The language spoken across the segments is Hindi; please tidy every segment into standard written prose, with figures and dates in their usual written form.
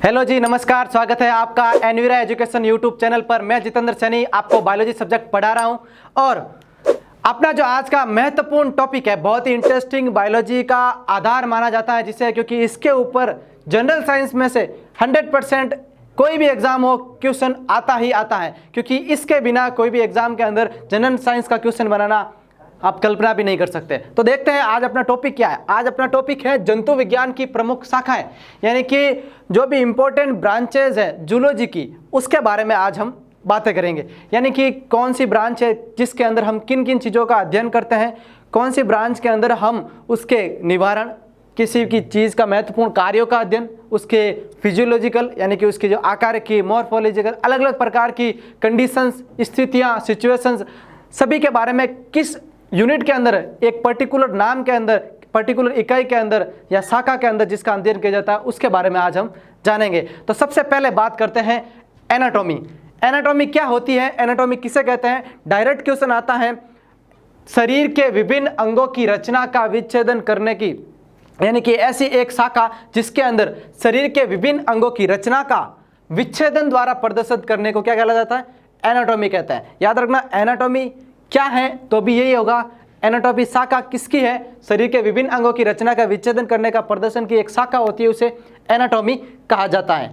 हेलो जी, नमस्कार। स्वागत है आपका एनवीरा एजुकेशन यूट्यूब चैनल पर। मैं जितेंद्र सैनी आपको बायोलॉजी सब्जेक्ट पढ़ा रहा हूं और अपना जो आज का महत्वपूर्ण टॉपिक है, बहुत ही इंटरेस्टिंग, बायोलॉजी का आधार माना जाता है जिसे, क्योंकि इसके ऊपर जनरल साइंस में से 100% कोई भी एग्जाम हो क्वेश्चन आता ही आता है, क्योंकि इसके बिना कोई भी एग्जाम के अंदर जनरल साइंस का क्वेश्चन बनाना आप कल्पना भी नहीं कर सकते। तो देखते हैं आज अपना टॉपिक क्या है। आज अपना टॉपिक है जंतु विज्ञान की प्रमुख शाखाएं, यानी कि जो भी इंपॉर्टेंट ब्रांचेज है जूलॉजी की, उसके बारे में आज हम बातें करेंगे। यानी कि कौन सी ब्रांच है जिसके अंदर हम किन किन चीज़ों का अध्ययन करते हैं, कौन सी ब्रांच के अंदर हम उसके निवारण, किसी की चीज़ का महत्वपूर्ण कार्यों का अध्ययन, उसके फिजियोलॉजिकल यानी कि उसकी जो आकार की, मॉर्फोलॉजिकल, अलग अलग प्रकार की कंडीशंस, स्थितियाँ, सिचुएशंस, सभी के बारे में किस यूनिट के अंदर, एक पर्टिकुलर नाम के अंदर, पर्टिकुलर इकाई के अंदर या शाखा के अंदर जिसका अध्ययन किया जाता है, उसके बारे में आज हम जानेंगे। तो सबसे पहले बात करते हैं एनाटॉमी। एनाटॉमी क्या होती है, एनाटॉमी किसे कहते हैं? डायरेक्ट क्वेश्चन आता है शरीर के विभिन्न अंगों की रचना का विच्छेदन करने की, यानी कि ऐसी एक शाखा जिसके अंदर शरीर के विभिन्न अंगों की रचना का विच्छेदन द्वारा प्रदर्शित करने को क्या कहा जाता है? एनाटॉमी कहते हैं। याद रखना, एनाटॉमी क्या है तो भी यही होगा। एनाटॉमी शाखा किसकी है? शरीर के विभिन्न अंगों की रचना का विच्छेदन करने का प्रदर्शन की एक शाखा होती है, उसे एनाटॉमी कहा जाता है।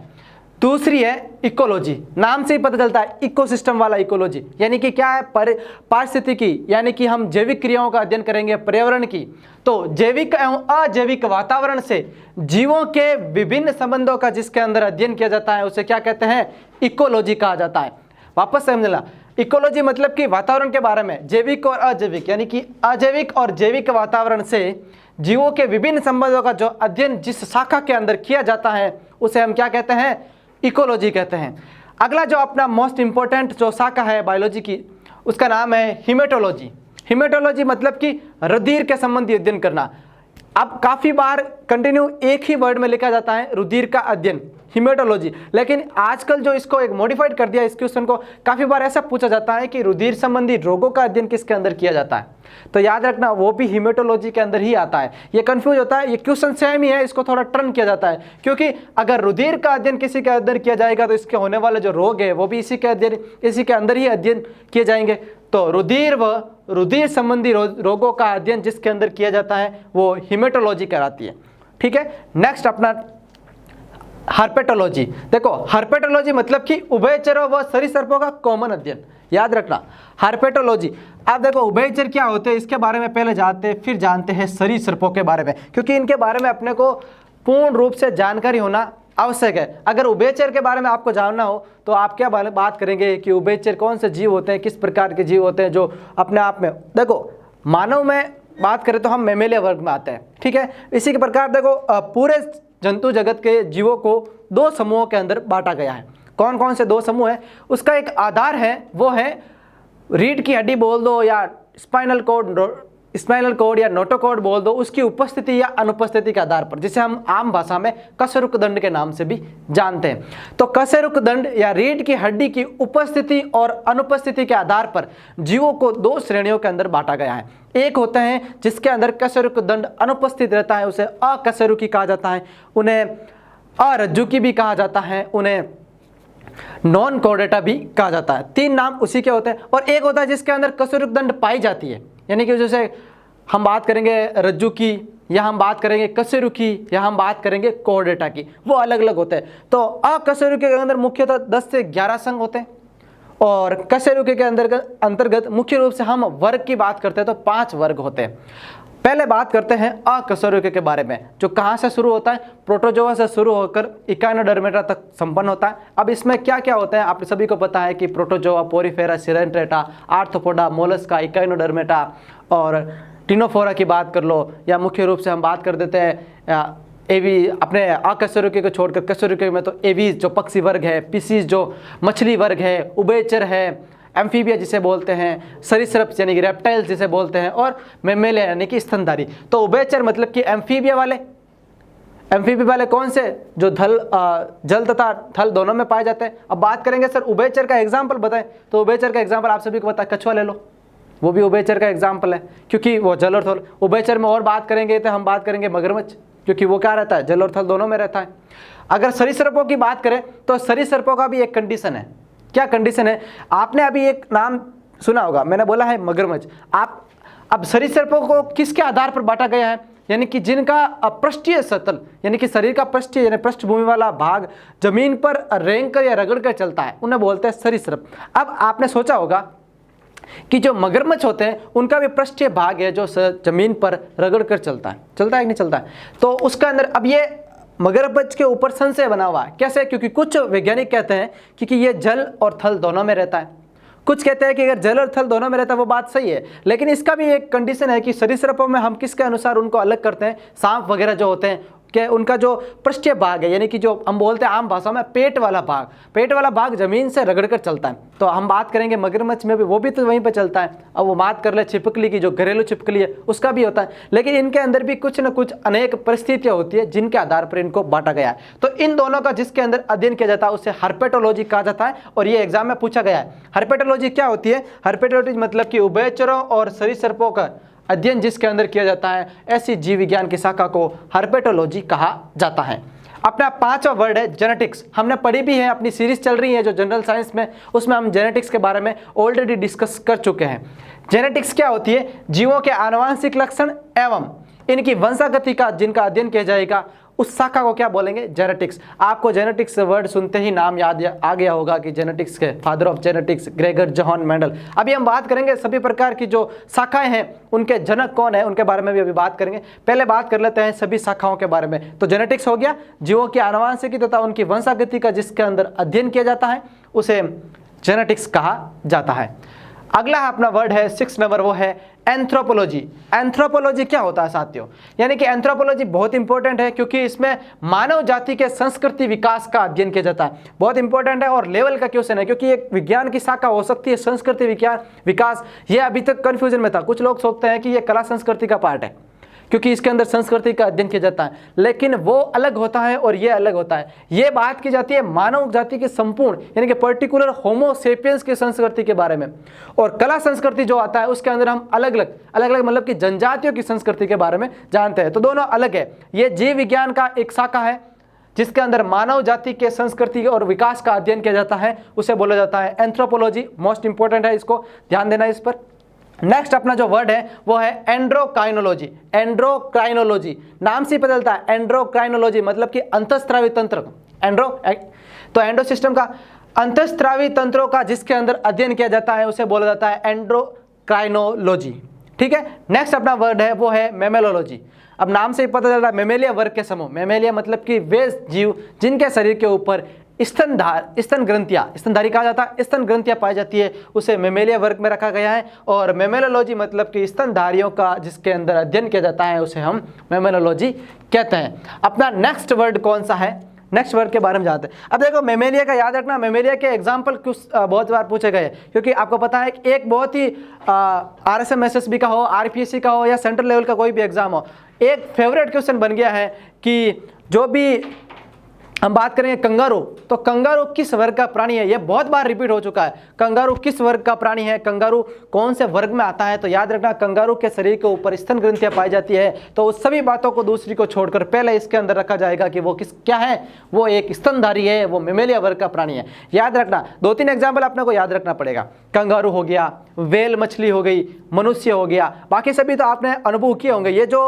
दूसरी है इकोलॉजी। नाम से ही पता चलता है, इकोसिस्टम वाला इकोलॉजी, यानी कि क्या है? पारिस्थितिकी, यानी कि हम जैविक क्रियाओं का अध्ययन करेंगे, पर्यावरण की। तो जैविक एवं अजैविक वातावरण से जीवों के विभिन्न संबंधों का जिसके अंदर अध्ययन किया जाता है, उसे क्या कहते हैं? इकोलॉजी कहा जाता है। वापस समझना, इकोलॉजी मतलब कि वातावरण के बारे में, जैविक और अजैविक, यानी कि अजैविक और जैविक वातावरण से जीवों के विभिन्न संबंधों का जो अध्ययन जिस शाखा के अंदर किया जाता है, उसे हम क्या कहते हैं? इकोलॉजी कहते हैं। अगला जो अपना मोस्ट इंपॉर्टेंट जो शाखा है बायोलॉजी की, उसका नाम है हिमेटोलॉजी। हिमेटोलॉजी मतलब कि रुधिर के संबंधी अध्ययन करना। अब काफ़ी बार कंटिन्यू एक ही वर्ड में लिखा जाता है रुधिर का अध्ययन, हिमेटोलॉजी, लेकिन आजकल जो इसको एक मॉडिफाइड कर दिया, इस क्वेश्चन को काफ़ी बार ऐसा पूछा जाता है कि रुधिर संबंधी रोगों का अध्ययन किसके अंदर किया जाता है, तो याद रखना वो भी हिमेटोलॉजी के अंदर ही आता है। ये कंफ्यूज होता है, ये क्वेश्चन सेम ही है, इसको थोड़ा टर्न किया जाता है, क्योंकि अगर रुधिर का अध्ययन किसी के अंदर किया जाएगा तो इसके होने वाले जो रोग है वो भी इसी के अंदर ही अध्ययन किए जाएंगे। तो रुधिर व रुधिर संबंधी रोगों का अध्ययन जिसके अंदर किया जाता है वो हिमेटोलॉजी कहलाती है। ठीक है, नेक्स्ट अपना हर्पेटोलॉजी। देखो, हर्पेटोलॉजी मतलब कि उभयचरों व सरीसृपों का कॉमन अध्ययन। याद रखना, हर्पेटोलॉजी। आप देखो उभयचर क्या होते हैं इसके बारे में पहले जानते हैं, फिर जानते हैं सरीसृपों के बारे में, क्योंकि इनके बारे में अपने को पूर्ण रूप से जानकारी होना आवश्यक है। अगर उभयचर के बारे में आपको जानना हो तो आप क्या बात करेंगे कि उभयचर कौन से जीव होते हैं, किस प्रकार के जीव होते हैं जो अपने आप में, देखो मानव में बात करें तो हम मैमेलिया वर्ग में आते हैं। ठीक है, इसी के प्रकार देखो पूरे जंतु जगत के जीवों को दो समूहों के अंदर बांटा गया है। कौन कौन से दो समूह है? उसका एक आधार है, वो है रीढ़ की हड्डी बोल दो या स्पाइनल कोड या नोटोकॉर्ड बोल दो, उसकी उपस्थिति या अनुपस्थिति के आधार पर, जिसे हम आम भाषा में कशेरुक दंड के नाम से भी जानते हैं। तो कशेरुक दंड या रीढ़ की हड्डी की उपस्थिति और अनुपस्थिति के आधार पर जीवों को दो श्रेणियों के अंदर बांटा गया है। एक होते हैं जिसके अंदर कशेरुक दंड अनुपस्थित रहता है, उसे अकशेरुकी कहा जाता है, उन्हें अरज्जुकी भी कहा जाता है, उन्हें नॉन कॉर्डेटा भी कहा जाता है। तीन नाम उसी के होते हैं। और एक होता है जिसके अंदर कशेरुक दंड पाई जाती है, यानी कि जैसे हम बात करेंगे रज्जु की, या हम बात करेंगे कशेरुकी, या हम बात करेंगे कॉर्डेटा की, वो अलग अलग होते हैं। तो अकशेरुकी के अंदर मुख्यतः 10 से 11 संघ होते हैं, और कशेरुकी के अंतर्गत मुख्य रूप से हम वर्ग की बात करते हैं तो 5 वर्ग होते हैं। पहले बात करते हैं अकशेरुकी के बारे में, जो कहाँ से शुरू होता है? प्रोटोजोआ से शुरू होकर इकाइनोडर्मेटा तक संपन्न होता है। अब इसमें क्या क्या होता है आप सभी को पता है कि Protozoa, Porifera, Coelenterata, Arthropoda, Mollusca, Echinodermata और टिनोफोरा की बात कर लो, या मुख्य रूप से हम बात कर देते हैं एवी, अपने अकशेरुकी को छोड़कर कशेरुकी में तो एवीज जो पक्षी वर्ग है, पिसीज जो मछली वर्ग है, उभयचर है, एम्फीबिया जिसे बोलते हैं, सरीसृप यानी कि रेप्टाइल्स जिसे बोलते हैं, और मैमेलिया यानी कि स्तनधारी। तो उभयचर मतलब कि एम्फीबिया वाले कौन से? जो जल तथा थल दोनों में पाए जाते हैं। अब बात करेंगे सर उभयचर का एग्जाम्पल बताएं, तो उभयचर का एग्जाम्पल आप सभी को पता है, कछुआ ले लो, वो भी उभयचर का एग्जाम्पल है, क्योंकि वो जल और थल। उभयचर में और बात करेंगे तो हम बात करेंगे मगरमच्छ, क्योंकि वो क्या रहता है, जल और थल दोनों में रहता है। अगर सरीसृपों की बात करें तो सरीसृपों का भी एक कंडीशन है। क्या कंडीशन है? आपने अभी एक नाम सुना होगा, मैंने बोला है मगरमच्छ। आप अब सरीसृपों को किसके आधार पर बांटा गया है? यानी कि जिनका पृष्ठीय सतल यानी कि शरीर का पृष्ठीय यानी पृष्ठभूमि वाला भाग जमीन पर रेंग कर या रगड़ कर चलता है, उन्हें बोलते हैं सरीसृप। अब आपने सोचा होगा कि जो मगरमच्छ होते हैं उनका भी पृष्ठीय भाग है जो जमीन पर रगड़ कर चलता है कि नहीं चलता है? तो उसका अंदर अब ये मगरमच्छ के ऊपर संशय बना हुआ है। कैसे? क्योंकि कुछ वैज्ञानिक कहते हैं कि ये जल और थल दोनों में रहता है, कुछ कहते हैं कि अगर जल और थल दोनों में रहता है वो बात सही है, लेकिन इसका भी एक कंडीशन है कि सरीसृपों में हम किसके अनुसार उनको अलग करते हैं? सांप वगैरह जो होते हैं कि उनका जो पृष्ठीय भाग है यानी कि जो हम बोलते हैं आम भाषा में पेट वाला भाग जमीन से रगड़ कर चलता है। तो हम बात करेंगे मगरमच्छ में भी, वो भी तो वहीं पर चलता है। अब वो बात कर ले छिपकली की, जो घरेलू छिपकली है उसका भी होता है, लेकिन इनके अंदर भी कुछ न कुछ अनेक परिस्थितियां होती है जिनके आधार पर इनको बांटा गया है। तो इन दोनों का जिसके अंदर अध्ययन किया जाता है उसे हर्पेटोलॉजी कहा जाता है, और ये एग्जाम में पूछा गया है। हर्पेटोलॉजी क्या होती है? हर्पेटोलॉजी मतलब कि उभयचरों और सरीसृपों का अध्ययन जिसके अंदर किया जाता है, ऐसी जीव विज्ञान की शाखा को हर्पेटोलॉजी कहा जाता है। अपना 5वां वर्ड है जेनेटिक्स। हमने पढ़ी भी है, अपनी सीरीज चल रही है जो जनरल साइंस में, उसमें हम जेनेटिक्स के बारे में ऑलरेडी डिस्कस कर चुके हैं। जेनेटिक्स क्या होती है? जीवों के आनुवांशिक लक्षण एवं इनकी वंशागति का जिनका अध्ययन किया जाएगा उस शाखा को क्या बोलेंगे? जेनेटिक्स। आपको जेनेटिक्स वर्ड सुनते ही नाम याद आ गया होगा कि जेनेटिक्स के father of genetics Gregor John Mendel. अभी हम बात करेंगे सभी प्रकार की जो शाखाएं हैं उनके जनक कौन है, उनके बारे में भी अभी बात करेंगे। पहले बात कर लेते हैं सभी शाखाओं के बारे में। तो जेनेटिक्स हो गया, जीवों की आनुवांशिकी तथा उनकी वंशागति का जिसके अंदर अध्ययन किया जाता है उसे जेनेटिक्स कहा जाता है। अगला अपना वर्ड है 6 नंबर, वो है एंथ्रोपोलॉजी। एंथ्रोपोलॉजी क्या होता है साथियों? यानी कि एंथ्रोपोलॉजी बहुत इंपॉर्टेंट है क्योंकि इसमें मानव जाति के संस्कृति विकास का अध्ययन किया जाता है। बहुत इंपॉर्टेंट है और लेवल का क्वेश्चन है क्योंकि एक विज्ञान की शाखा हो सकती है संस्कृति विकास। ये अभी तक कंफ्यूजन में था, कुछ लोग सोचते हैं कि ये कला संस्कृति का पार्ट है क्योंकि इसके अंदर संस्कृति का अध्ययन किया जाता है, लेकिन वो अलग होता है और ये अलग होता है। ये बात की जाती है मानव जाति के संपूर्ण यानी कि पर्टिकुलर होमो सेपियंस की संस्कृति के बारे में, और कला संस्कृति जो आता है उसके अंदर हम अलग अलग मतलब कि जनजातियों की संस्कृति के बारे में जानते हैं। तो दोनों अलग है। ये जीव विज्ञान का एक शाखा है जिसके अंदर मानव जाति के संस्कृति और विकास का अध्ययन किया जाता है, उसे बोला जाता है एंथ्रोपोलॉजी। मोस्ट इंपॉर्टेंट है, इसको ध्यान देना इस पर। नेक्स्ट अपना जो वर्ड है वो है एंड्रोक्राइनोलॉजी। एंड्रोक्राइनोलॉजी नाम से ही पता चलता है, एंड्रोक्राइनोलॉजी मतलब कि अंतःस्रावी तंत्र। तो एंडो सिस्टम का अंतःस्रावी तंत्रों का जिसके अंदर अध्ययन किया जाता है उसे बोला जाता है एंड्रोक्राइनोलॉजी। ठीक है। नेक्स्ट अपना वर्ड है वो है मेमेलोलॉजी। अब नाम से ही पता चल रहा है मेमेलिया वर्ग के समूह। मेमेलिया मतलब कि वे जीव जिनके शरीर के ऊपर स्तनधारी कहा जाता है, स्तन ग्रंथियां पाई जाती है, उसे मेमेलिया वर्ग में रखा गया है। और मेमेलोलॉजी मतलब कि स्तनधारियों का जिसके अंदर अध्ययन किया जाता है उसे हम मेमेलोलॉजी कहते हैं। अपना नेक्स्ट वर्ड कौन सा है? नेक्स्ट वर्ड के बारे में जानते हैं। अब देखो मेमेलिया का याद रखना, मेमेलिया के एग्जाम्पल कुछ बहुत बार पूछे गए क्योंकि आपको पता है एक बहुत ही RSMSSB का हो, RPSC का हो या सेंट्रल लेवल का कोई भी एग्जाम हो, एक फेवरेट क्वेश्चन बन गया है कि जो भी हम बात करेंगे कंगारू, तो कंगारू किस वर्ग का प्राणी है? ये बहुत बार रिपीट हो चुका है। कंगारू किस वर्ग का प्राणी है? कंगारू कौन से वर्ग में आता है? तो याद रखना कंगारू के शरीर के ऊपर स्तन ग्रंथियां पाई जाती है। तो उस सभी बातों को दूसरी को छोड़कर पहले इसके अंदर रखा जाएगा कि वो क्या है, वो एक स्तनधारी है, वो मेमेलिया वर्ग का प्राणी है। याद रखना 2-3 एग्जाम्पल अपने को याद रखना पड़ेगा। कंगारू हो गया, व्हेल मछली हो गई, मनुष्य हो गया, बाकी सभी तो आपने अनुभव किए होंगे। ये जो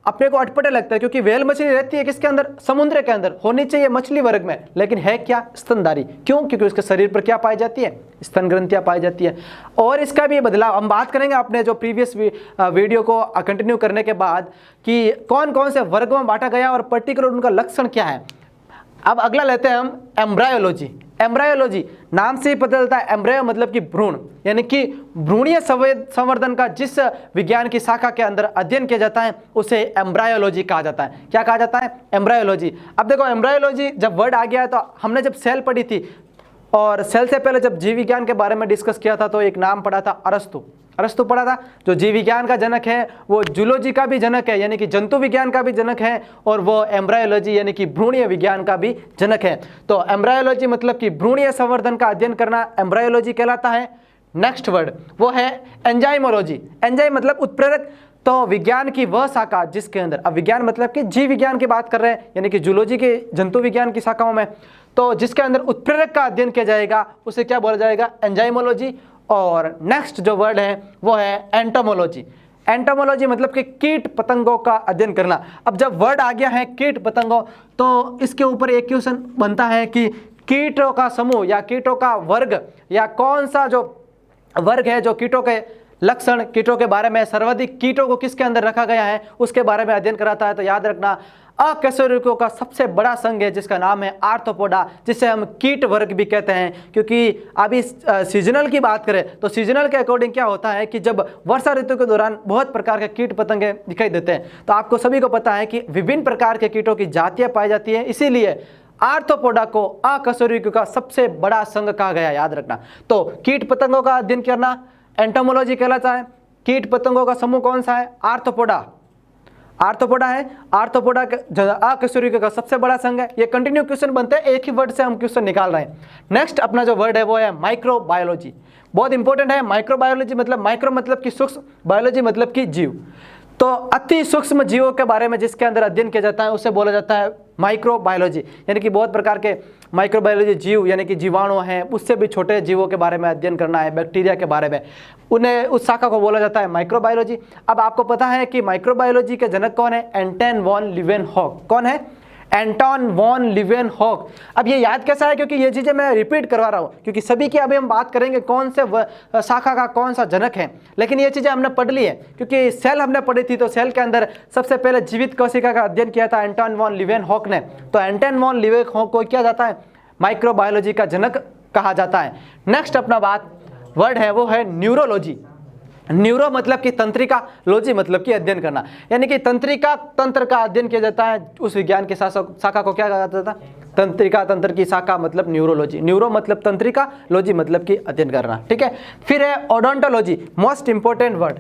अपने को अटपटे लगता है क्योंकि व्हेल मछली रहती है किसके अंदर? समुद्र के अंदर, होनी चाहिए मछली वर्ग में, लेकिन है क्या? स्तनधारी। क्यों? क्योंकि उसके शरीर पर क्या पाई जाती है? स्तन ग्रंथियां पाई जाती है। और इसका भी बदलाव हम बात करेंगे अपने जो प्रीवियस वीडियो को कंटिन्यू करने के बाद कि कौन कौन से वर्गों में बांटा गया और पर्टिकुलर उनका लक्षण क्या है। अब अगला लेते हैं हम एम्ब्रायोलॉजी। एम्ब्रायोलॉजी नाम से ही पता चलता है, एम्ब्रायो मतलब कि भ्रूण, यानी कि भ्रूणीय संवर्धन का जिस विज्ञान की शाखा के अंदर अध्ययन किया जाता है उसे एम्ब्रायोलॉजी कहा जाता है। क्या कहा जाता है? एम्ब्रायोलॉजी। अब देखो एम्ब्रायोलॉजी जब वर्ड आ गया है तो हमने जब सेल पढ़ी थी और सेल से पहले जब जीव विज्ञान के बारे में डिस्कस किया था तो एक नाम पढ़ा था अरस्तु पढ़ा था, जो जीव विज्ञान का जनक है, वो जूलॉजी का भी जनक है यानी कि जंतु विज्ञान का भी जनक है, और वो एम्ब्रायोलॉजी यानी कि भ्रूणीय विज्ञान का भी जनक है। तो एम्ब्रायोलॉजी मतलब कि भ्रूणीय संवर्धन का अध्ययन करना एम्ब्रायोलॉजी कहलाता है। नेक्स्ट वर्ड वो है एंजाइमोलॉजी। एंजाइम मतलब उत्प्रेरक तो विज्ञान की वह शाखा जिसके अंदर, अब विज्ञान मतलब कि जीव विज्ञान की बात कर रहे हैं, यानी कि जूलॉजी के जंतु विज्ञान की शाखाओं में, तो जिसके अंदर उत्प्रेरक का अध्ययन किया जाएगा उसे क्या बोला जाएगा, एंजाइमोलॉजी। और नेक्स्ट जो वर्ड है वो है एंटोमोलॉजी। एंटोमोलॉजी मतलब कि कीट पतंगों का अध्ययन करना। अब जब वर्ड आ गया है कीट पतंगों, तो इसके ऊपर एक क्वेश्चन बनता है कि कीटों का समूह या कीटों का वर्ग या कौन सा जो वर्ग है जो कीटों के लक्षण, कीटों के बारे में, सर्वाधिक कीटों को किसके अंदर रखा गया है उसके बारे में अध्ययन कराता है। तो याद रखना अकशेरुकियों का सबसे बड़ा संघ है जिसका नाम है आर्थ्रोपोडा, जिसे हम कीट वर्ग भी कहते हैं। क्योंकि अभी सीजनल की बात करें तो सीजनल के अकॉर्डिंग क्या होता है कि जब वर्षा ऋतु के दौरान बहुत प्रकार के कीट पतंगे दिखाई देते हैं, तो आपको सभी को पता है कि विभिन्न प्रकार के कीटों की जातियां पाई जाती है, इसीलिए आर्थ्रोपोडा को अकशेरुकियों का सबसे बड़ा संघ कहा गया, याद रखना। तो कीट पतंगों का अध्ययन करना एंटोमोलॉजी कहलाता है। कीट पतंगों का समूह कौन सा है, आर्थ्रोपोडा। आर्थ्रोपोडा है, आर्थ्रोपोडा अकशेरुकियों का सबसे बड़ा संघ है। ये कंटिन्यू क्वेश्चन बनते हैं, एक ही वर्ड से हम क्वेश्चन निकाल रहे हैं। नेक्स्ट अपना जो वर्ड है वो है माइक्रोबायोलॉजी। बहुत इंपॉर्टेंट है। माइक्रोबायोलॉजी मतलब माइक्रो मतलब कि सूक्ष्म, बायोलॉजी मतलब कि जीव। तो अति सूक्ष्म जीवों के बारे में जिसके अंदर अध्ययन किया जाता है उसे बोला जाता है माइक्रोबायोलॉजी। यानी कि बहुत प्रकार के माइक्रोबायोलॉजी जीव यानी कि जीवाणु हैं, उससे भी छोटे जीवों के बारे में अध्ययन करना है, बैक्टीरिया के बारे में, उन्हें उस शाखा को बोला जाता है माइक्रोबायोलॉजी। अब आपको पता है कि माइक्रोबायोलॉजी के जनक कौन है, एंटन वॉन लीवेनहॉक। कौन है, एंटन वॉन लीवेनहॉक। अब ये याद कैसा है, क्योंकि ये चीज़ें मैं रिपीट करवा रहा हूँ, क्योंकि सभी की अभी हम बात करेंगे कौन से शाखा का कौन सा जनक है, लेकिन ये चीज़ें हमने पढ़ ली है क्योंकि सेल हमने पढ़ी थी। तो सेल के अंदर सबसे पहले जीवित कोशिका का अध्ययन किया था एंटन वॉन लीवेनहॉक ने। तो एंटन वॉन लीवेनहॉक को क्या जाता है, माइक्रोबायोलॉजी का जनक कहा जाता है। नेक्स्ट अपना बात वर्ड है वो है न्यूरोलॉजी। न्यूरो मतलब कि तंत्रिका, लॉजी मतलब कि अध्ययन करना, यानी कि तंत्रिका तंत्र का अध्ययन किया जाता है। उस विज्ञान की शाखा को क्या कहा जाता था, तंत्रिका तंत्र की शाखा मतलब न्यूरोलॉजी। न्यूरो मतलब तंत्रिका, लॉजी मतलब कि अध्ययन करना, ठीक है। फिर है ओडोंटोलॉजी, मोस्ट इंपॉर्टेंट वर्ड।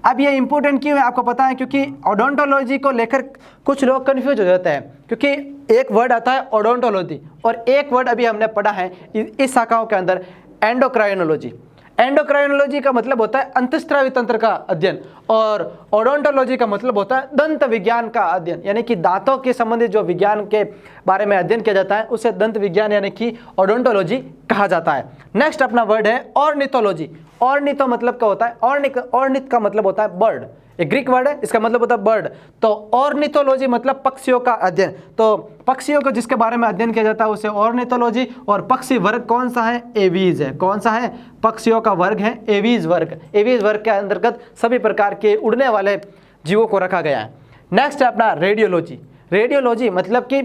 अब ये इंपॉर्टेंट क्यों है आपको पता है, क्योंकि ओडोंटोलॉजी को लेकर कुछ लोग कंफ्यूज हो जाते हैं, क्योंकि एक वर्ड आता है ओडोंटोलॉजी और एक वर्ड अभी हमने पढ़ा है इस शाखाओं के अंदर एंडोक्राइनोलॉजी। एंडोक्राइनोलॉजी का मतलब होता है अंतःस्रावी तंत्र का अध्ययन और ओडोंटोलॉजी का मतलब होता है दंत विज्ञान का अध्ययन, यानी कि दांतों के संबंधित जो विज्ञान के बारे में अध्ययन किया जाता है उसे दंत विज्ञान यानी कि ओडोंटोलॉजी कहा जाता है। नेक्स्ट अपना वर्ड है ऑर्निथोलॉजी। ऑर्निथो मतलब क्या होता है, ऑर्निथ का मतलब होता है बर्ड, एक ग्रीक वर्ड है, इसका मतलब होता है बर्ड। तो ऑर्निथोलॉजी मतलब पक्षियों का अध्ययन। तो पक्षियों को जिसके बारे में अध्ययन किया जाता है उसे ऑर्निथोलॉजी। और पक्षी वर्ग कौन सा है, एवीज है। कौन सा है, पक्षियों का वर्ग है एवीज वर्ग। एवीज वर्ग के अंतर्गत सभी प्रकार के उड़ने वाले जीवों को रखा गया है। नेक्स्ट है अपना रेडियोलॉजी। रेडियोलॉजी मतलब कि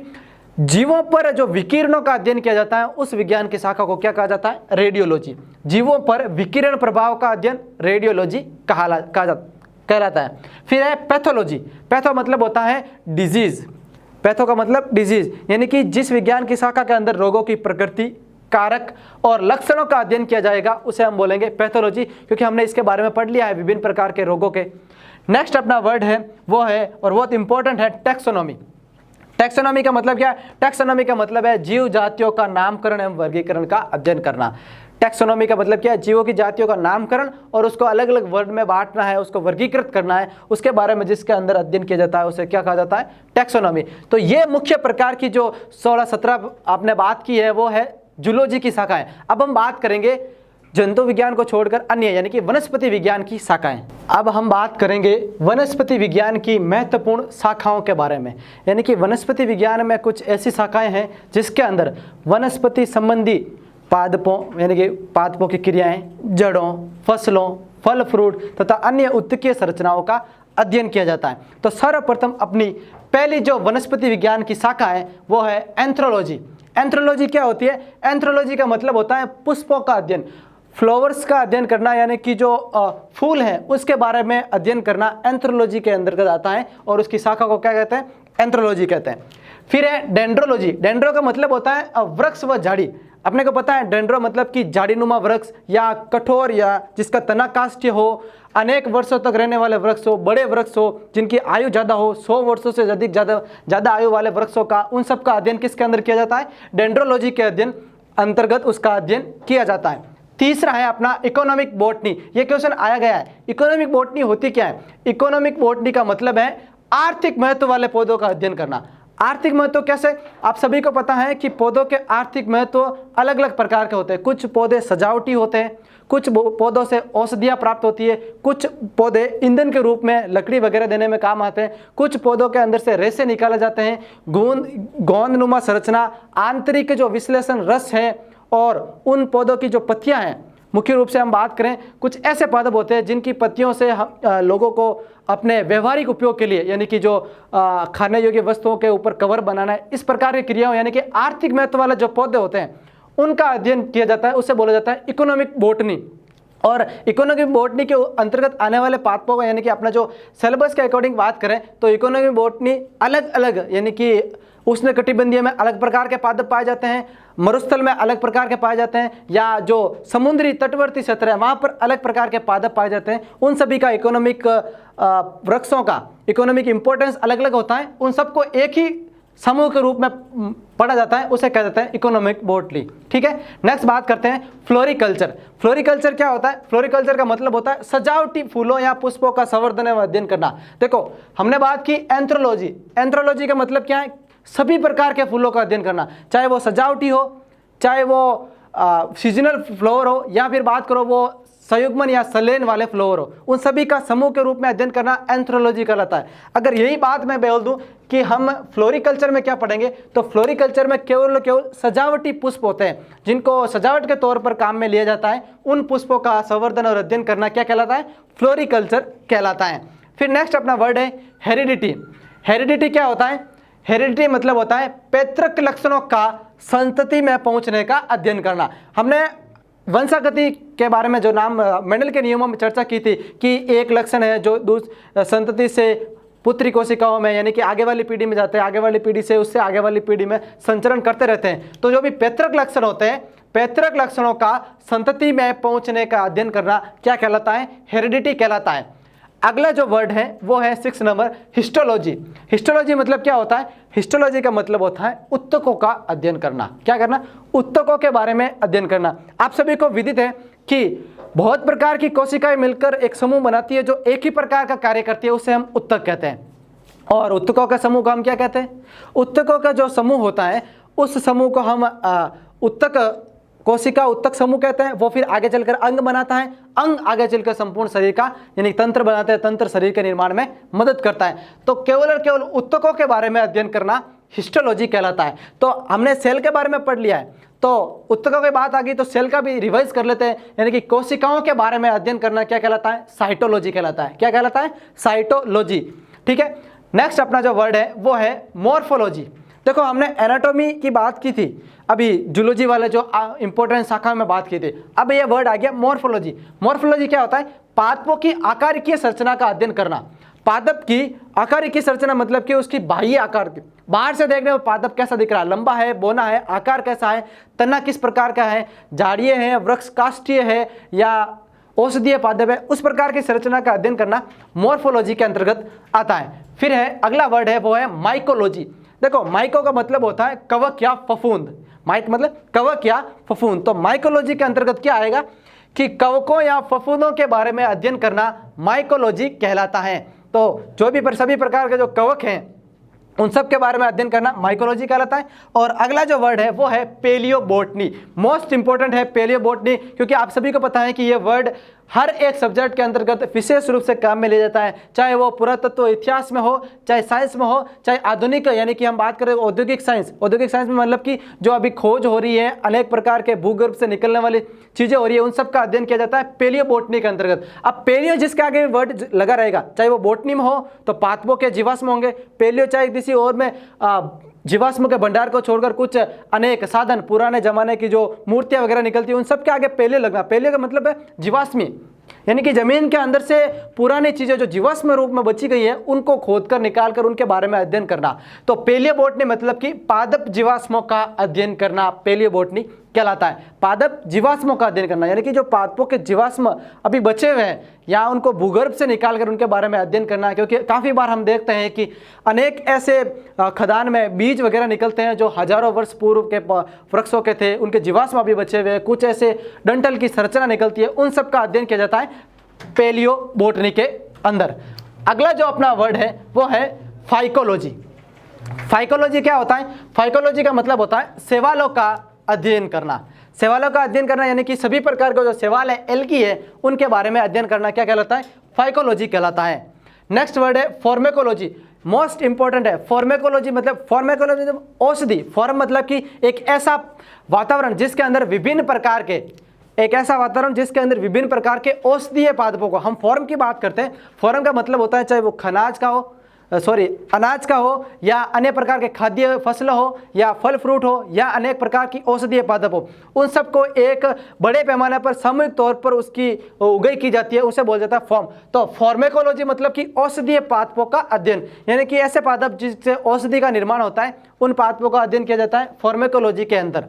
जीवों पर जो विकिरणों का अध्ययन किया जाता है उस विज्ञान की शाखा को क्या कहा जाता है, रेडियोलॉजी। जीवों पर विकिरण प्रभाव का अध्ययन रेडियोलॉजी कहलाता है। फिर है पैथोलॉजी। पैथो मतलब होता है डिजीज। पैथो का मतलब डिजीज, यानी कि जिस विज्ञान की शाखा के अंदर रोगों की प्रकृति, कारक और लक्षणों का अध्ययन किया जाएगा उसे हम बोलेंगे पैथोलॉजी, क्योंकि हमने इसके बारे में पढ़ लिया है विभिन्न प्रकार के रोगों के। नेक्स्ट अपना वर्ड है वो है और बहुत इंपॉर्टेंट है टैक्सोनॉमी। टैक्सोनॉमी का मतलब क्या है, टैक्सोनॉमी का मतलब है जीव जातियों का नामकरण एवं वर्गीकरण का अध्ययन करना। टैक्सोनॉमी का मतलब क्या है, जीवों की जातियों का नामकरण और उसको अलग अलग वर्ग में बांटना है, उसको वर्गीकृत करना है, उसके बारे में जिसके अंदर अध्ययन किया जाता है उसे क्या कहा जाता है, टैक्सोनॉमी। तो ये मुख्य प्रकार की जो 16-17 आपने बात की है वो है जूलॉजी की शाखाएं। अब हम बात करेंगे जंतु विज्ञान को छोड़कर अन्य यानी कि वनस्पति विज्ञान की शाखाएं। अब हम बात करेंगे वनस्पति विज्ञान की महत्वपूर्ण शाखाओं के बारे में, यानी कि वनस्पति विज्ञान में कुछ ऐसी शाखाएं हैं जिसके अंदर वनस्पति संबंधी पादपों यानी कि पादपों की क्रियाएं, जड़ों, फसलों, फल फ्रूट तथा अन्य उत्तकीय संरचनाओं का अध्ययन किया जाता है। तो सर्वप्रथम अपनी पहली जो वनस्पति विज्ञान की शाखा है वो है एंथ्रोलॉजी। एंथ्रोलॉजी क्या होती है, एंथ्रोलॉजी का मतलब होता है पुष्पों का अध्ययन, फ्लावर्स का अध्ययन करना, यानी कि जो फूल हैं उसके बारे में अध्ययन करना एंथ्रोलॉजी के अंतर्गत आता है और उसकी शाखा को क्या कहते हैं, एंथ्रोलॉजी कहते हैं। फिर है डेंड्रोलॉजी। डेंड्रो का मतलब होता है वृक्ष व झाड़ी। अपने को पता है डेंड्रो मतलब कि झाड़ीनुमा वृक्ष या कठोर या जिसका तना काष्ठीय हो, अनेक वर्षों तक रहने वाले वृक्ष हो, बड़े वृक्ष हो, जिनकी आयु ज़्यादा हो, 100 वर्षों से अधिक ज़्यादा आयु वाले वृक्षों का, उन सब का अध्ययन किसके अंदर किया जाता है, डेंड्रोलॉजी के अध्ययन अंतर्गत उसका अध्ययन किया जाता है। तीसरा है अपना इकोनॉमिक बॉटनी। ये क्वेश्चन आया गया है। इकोनॉमिक बॉटनी होती क्या है? इकोनॉमिक बॉटनी का मतलब है आर्थिक महत्व वाले पौधों का अध्ययन करना। आर्थिक महत्व कैसे? आप सभी को पता है कि पौधों के आर्थिक महत्व अलग अलग प्रकार के होते हैं। कुछ पौधे सजावटी होते हैं, कुछ पौधों से औषधियाँ प्राप्त होती है, कुछ पौधे ईंधन के रूप में लकड़ी वगैरह देने में काम आते हैं, कुछ पौधों के अंदर से रेशे निकाले जाते हैं, गोंदनुमा संरचना, आंतरिक जो विश्लेषण रस है, और उन पौधों की जो पत्तियां हैं, मुख्य रूप से हम बात करें कुछ ऐसे पादप होते हैं जिनकी पत्तियों से हम लोगों को अपने व्यवहारिक उपयोग के लिए, यानी कि जो खाने योग्य वस्तुओं के ऊपर कवर बनाना है, इस प्रकार की क्रियाओं यानी कि आर्थिक महत्व वाले जो पौधे होते हैं उनका अध्ययन किया जाता है, उसे बोला जाता है इकोनॉमिक बॉटनी। और इकोनॉमिक बॉटनी के अंतर्गत आने वाले पादपों का, यानी कि अपना जो सिलेबस के अकॉर्डिंग बात करें तो इकोनॉमिक बॉटनी अलग अलग, यानी कि उष्णकटिबंधीय में अलग प्रकार के पादप पाए जाते हैं, मरुस्थल में अलग प्रकार के पाए जाते हैं, या जो समुद्री तटवर्ती क्षेत्र है वहाँ पर अलग प्रकार के पादप पाए जाते हैं। उन सभी का इकोनॉमिक वृक्षों का इकोनॉमिक इंपॉर्टेंस अलग अलग होता है। उन सबको एक ही समूह के रूप में पढ़ा जाता है, उसे कहा जाता है इकोनॉमिक बॉटनी। ठीक है, नेक्स्ट बात करते हैं फ्लोरिकल्चर। फ्लोरिकल्चर क्या होता है? फ्लोरिकल्चर का मतलब होता है सजावटी फूलों या पुष्पों का संवर्धन एवं अध्ययन करना। देखो, हमने बात की एंथ्रोलॉजी। एंथ्रोलॉजी का मतलब क्या है? सभी प्रकार के फूलों का अध्ययन करना, चाहे वो सजावटी हो, चाहे वो सीजनल फ्लावर हो, या फिर बात करो वो संयुग्मन या सलेन वाले फ्लावर हो, उन सभी का समूह के रूप में अध्ययन करना एंथ्रोलॉजी कहलाता है। अगर यही बात मैं बोल दूं कि हम फ्लोरिकल्चर में क्या पढ़ेंगे, तो फ्लोरिकल्चर में केवल सजावटी पुष्प होते हैं जिनको सजावट के तौर पर काम में लिया जाता है, उन पुष्पों का संवर्धन और अध्ययन करना क्या कहलाता है? फ्लोरिकल्चर कहलाता है। फिर नेक्स्ट अपना वर्ड है हेरिडिटी। हेरिडिटी क्या होता है? हेरिडिटी मतलब होता है पैतृक लक्षणों का संतति में पहुंचने का अध्ययन करना। हमने वंशागति के बारे में जो नाम मेंडल के नियमों में चर्चा की थी कि एक लक्षण है जो संतति से पुत्री कोशिकाओं में, यानी कि आगे वाली पीढ़ी में जाते हैं, आगे वाली पीढ़ी से उससे आगे वाली पीढ़ी में संचरण करते रहते हैं। तो जो भी पैतृक लक्षण होते हैं, पैतृक लक्षणों का संतति में पहुंचने का अध्ययन करना क्या कहलाता है? हेरिडिटी कहलाता है। अगला जो वर्ड है वो है 6 नंबर हिस्टोलॉजी। हिस्टोलॉजी मतलब क्या होता है? हिस्टोलॉजी का मतलब होता है उत्तकों का अध्ययन करना। क्या करना? उत्तकों के बारे में अध्ययन करना। आप सभी को विदित है कि बहुत प्रकार की कोशिकाएं मिलकर एक समूह बनाती है जो एक ही प्रकार का कार्य करती है, उसे हम उत्तक कहते हैं। और उत्तकों का समूह को हम क्या कहते हैं? उत्तकों का जो समूह होता है उस समूह को हम उत्तक कोशिका उत्तक समूह कहते हैं। वो फिर आगे चलकर अंग बनाता है, अंग आगे चलकर संपूर्ण शरीर का यानी तंत्र बनाते हैं, तंत्र शरीर के निर्माण में मदद करता है। तो केवल और केवल उत्तकों के बारे में अध्ययन करना हिस्टोलॉजी कहलाता है। तो हमने सेल के बारे में पढ़ लिया है, तो उत्तकों की बात आ गई तो सेल का भी रिवाइज कर लेते हैं, यानी कि कोशिकाओं के बारे में अध्ययन करना क्या कहलाता है? साइटोलॉजी कहलाता है। क्या कहलाता है? साइटोलॉजी। ठीक है, नेक्स्ट अपना जो वर्ड है वो है मॉर्फोलॉजी। देखो, हमने एनाटॉमी की बात की थी, अभी जूलॉजी वाले जो इंपॉर्टेंट शाखा में बात की थी। अब ये वर्ड आ गया मॉर्फोलॉजी। मॉर्फोलॉजी क्या होता है? पादपों की आकारिकीय संरचना का अध्ययन करना। पादप की आकारिकीय संरचना मतलब कि उसकी बाह्य आकार की, बाहर से देखने में पादप कैसा दिख रहा है, लंबा है, बौना है, आकार कैसा है, तना किस प्रकार का है, झाड़िये है, वृक्ष काष्ठीय है या औषधीय पादप है, उस प्रकार की संरचना का अध्ययन करना मॉर्फोलॉजी के अंतर्गत आता है। फिर है अगला वर्ड है वो है माइकोलॉजी। देखो, माइको का मतलब होता है कवक या फफूंद। माइक मतलब कवक या फफूंद। तो माइकोलॉजी के अंतर्गत क्या आएगा कि कवकों या फफूंदों के बारे में अध्ययन करना माइकोलॉजी कहलाता है। तो जो भी सभी प्रकार के जो कवक हैं उन सब के बारे में अध्ययन करना माइकोलॉजी कहलाता है। और अगला जो वर्ड है वो है पेलियोबोटनी। मोस्ट इंपॉर्टेंट है पेलियोबोटनी, क्योंकि आप सभी को पता है कि ये वर्ड हर एक सब्जेक्ट के अंतर्गत विशेष रूप से काम में लिया जाता है, चाहे वो पुरातत्व इतिहास में हो, चाहे साइंस में हो, चाहे आधुनिक यानी कि हम बात करें औद्योगिक साइंस। औद्योगिक साइंस में मतलब कि जो अभी खोज हो रही है, अनेक प्रकार के भूगर्भ से निकलने वाली चीजें हो रही है, उन सब का अध्ययन किया जाता है पेलियोबोटनी के अंतर्गत। अब पेलियो जिसके आगे वर्ड लगा रहेगा, चाहे वो बोटनी में हो तो पादपों के जीवाश्म होंगे, पेलियो चाहे किसी और में जीवाश्म के भंडार को छोड़कर कुछ अनेक साधन, पुराने जमाने की जो मूर्तियां वगैरह निकलती है, उन सब के आगे पेलियो लगना। पेलियो का मतलब है जीवाश्मी, यानी कि जमीन के अंदर से पुरानी चीजें जो जीवाश्म रूप में बची गई है उनको खोदकर निकालकर उनके बारे में अध्ययन करना। तो पेलियोबोटनी मतलब कि पादप जीवाश्मों का अध्ययन करना पेलियोबोटनी कहलाता है। पादप जीवाश्मों का अध्ययन करना, यानी कि जो पादपों के जीवाश्म अभी बचे हुए हैं या उनको भूगर्भ से निकाल कर उनके बारे में अध्ययन करना, क्योंकि काफ़ी बार हम देखते हैं कि अनेक ऐसे खदान में बीज वगैरह निकलते हैं जो हजारों वर्ष पूर्व के वृक्षों के थे, उनके जीवाश्म अभी बचे हुए हैं, कुछ ऐसे डंठल की संरचना निकलती है, उन सब का अध्ययन किया जाता है पैलियोबोटनी के अंदर। अगला जो अपना वर्ड है वो है फाइकोलॉजी। फाइकोलॉजी क्या होता है? फाइकोलॉजी का मतलब होता है शैवालों का अध्ययन करना। शैवालों का अध्ययन करना यानी कि सभी प्रकार के जो शैवाल है, एल्गी है, उनके बारे में अध्ययन करना क्या कहलाता है? फाइकोलॉजी कहलाता है। नेक्स्ट वर्ड है फॉर्मेकोलॉजी। मोस्ट इंपॉर्टेंट है फॉर्मेकोलॉजी। मतलब फॉर्मेकोलॉजी मतलब औषधि, फॉर्म मतलब कि एक ऐसा वातावरण जिसके अंदर विभिन्न प्रकार के औषधीय पादपों को, हम फॉर्म की बात करते हैं। फॉर्म का मतलब होता है चाहे वो अनाज का हो या अनेक प्रकार के खाद्य फसल हो या फल फ्रूट हो या अनेक प्रकार की औषधीय पादप हो, उन सबको एक बड़े पैमाने पर सामूहिक तौर पर उसकी उगाई की जाती है, उसे बोला जाता है फॉर्म। तो फॉर्मेकोलॉजी मतलब कि औषधीय पादपों का अध्ययन, यानी कि ऐसे पादप जिससे औषधि का निर्माण होता है, उन पादपों का अध्ययन किया जाता है फॉर्मेकोलॉजी के अंदर।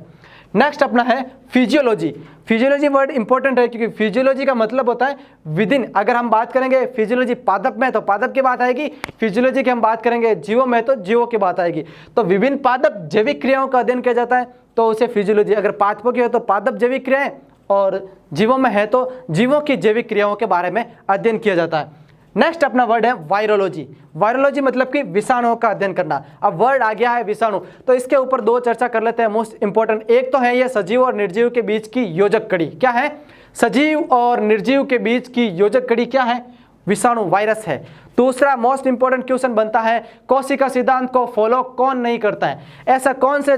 नेक्स्ट अपना है फिजियोलॉजी। फिजियोलॉजी वर्ड इंपॉर्टेंट है क्योंकि फिजियोलॉजी का मतलब होता है विदिन। अगर हम बात करेंगे फिजियोलॉजी पादप में तो पादप की बात आएगी, फिजियोलॉजी की हम बात करेंगे जीवों में तो जीवों की बात आएगी। तो विभिन्न पादप जैविक क्रियाओं का अध्ययन किया जाता है तो उसे फिजियोलॉजी। अगर पादपों की हो तो पादप जैविक क्रियाएं और जीवों में है तो जीवों की जैविक क्रियाओं के बारे में अध्ययन किया जाता है। नेक्स्ट अपना वर्ड है वायरोलॉजी। वायरोलॉजी मतलब कि विषाणुओं का अध्ययन करना। अब वर्ड आ गया है विषाणु, तो इसके ऊपर दो चर्चा कर लेते हैं मोस्ट इंपॉर्टेंट। एक तो है ये सजीव और निर्जीव के बीच की योजक कड़ी। क्या है? सजीव और निर्जीव के बीच की योजक कड़ी क्या है? विषाणु, वायरस है। दूसरा मोस्ट इंपॉर्टेंट क्वेश्चन बनता है कोशिका सिद्धांत को फॉलो कौन नहीं करता है? ऐसा कौन से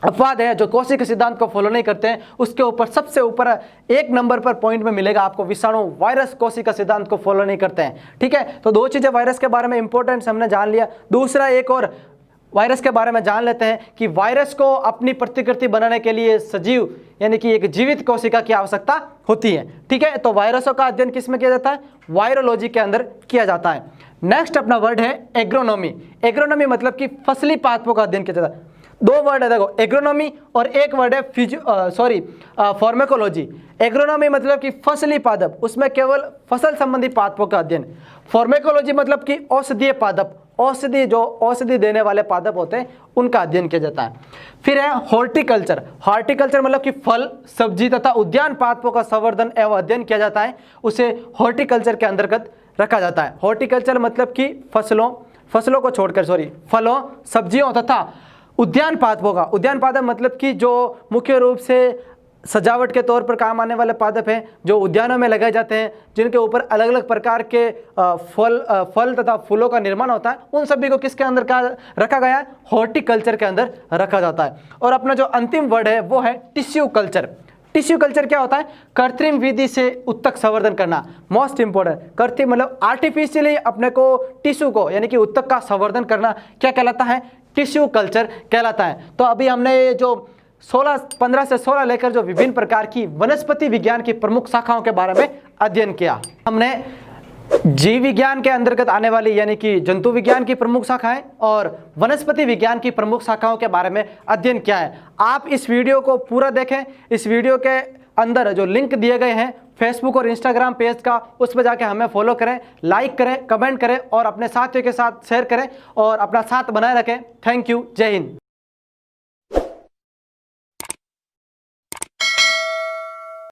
अपवाद है जो कोशिका सिद्धांत को फॉलो नहीं करते हैं? उसके ऊपर सबसे ऊपर एक नंबर पर पॉइंट में मिलेगा आपको विषाणु, वायरस कोशिका सिद्धांत को फॉलो नहीं करते हैं। ठीक है, तो दो चीजें वायरस के बारे में इंपॉर्टेंट हमने जान लिया। दूसरा एक और वायरस के बारे में जान लेते हैं कि वायरस को अपनी प्रतिकृति बनाने के लिए सजीव यानी कि एक जीवित कोशिका की आवश्यकता होती है। ठीक है, तो वायरसों का अध्ययन किस में किया जाता है? वायरोलॉजी के अंदर किया जाता है। नेक्स्ट अपना वर्ड है एग्रोनॉमी। एग्रोनॉमी मतलब कि फसली पादपों का अध्ययन किया जाता है। दो वर्ड है देखो, एग्रोनॉमी और एक वर्ड है फॉर्मेकोलॉजी। एग्रोनॉमी मतलब कि फसली पादप, उसमें केवल फसल संबंधी पादपों का अध्ययन। फॉर्मेकोलॉजी मतलब कि औषधीय पादप, औषधि देने वाले पादप होते हैं उनका अध्ययन किया जाता है। फिर है हॉर्टिकल्चर। हॉर्टिकल्चर मतलब कि फल, सब्जी तथा उद्यान पादपों का संवर्धन एवं अध्ययन किया जाता है, उसे हॉर्टिकल्चर के अंतर्गत रखा जाता है। हॉर्टिकल्चर मतलब कि फसलों को छोड़कर फलों, सब्जियों तथा उद्यान पादपों का। उद्यान पादप मतलब कि जो मुख्य रूप से सजावट के तौर पर काम आने वाले पादप हैं जो उद्यानों में लगाए जाते हैं, जिनके ऊपर अलग अलग प्रकार के फल तथा फूलों का निर्माण होता है, उन सभी को किसके अंदर रखा गया है? हॉर्टिकल्चर के अंदर रखा जाता है। और अपना जो अंतिम वर्ड है वो है टिश्यू कल्चर। टिश्यू कल्चर क्या होता है? कृत्रिम विधि से उत्तक संवर्धन करना। मोस्ट इंपोर्टेंट, कृत्रिम मतलब आर्टिफिशियली अपने को टिश्यू को यानी कि उत्तक का संवर्धन करना क्या कहलाता है? टिश्यू कल्चर कहलाता है। तो अभी हमने जो 15 से 16 लेकर जो विभिन्न प्रकार की वनस्पति विज्ञान की प्रमुख शाखाओं के बारे में अध्ययन किया। हमने जीव विज्ञान के अंतर्गत आने वाली यानी कि जंतु विज्ञान की प्रमुख शाखाएं और वनस्पति विज्ञान की प्रमुख शाखाओं के बारे में अध्ययन किया है। आप इस वीडियो को पूरा देखें। इस वीडियो के अंदर जो लिंक दिए गए हैं फेसबुक और इंस्टाग्राम पेज का, उस पर जाके हमें फॉलो करें, लाइक करें, कमेंट करें और अपने साथियों के साथ शेयर करें और अपना साथ बनाए रखें। Thank you. जय हिंद।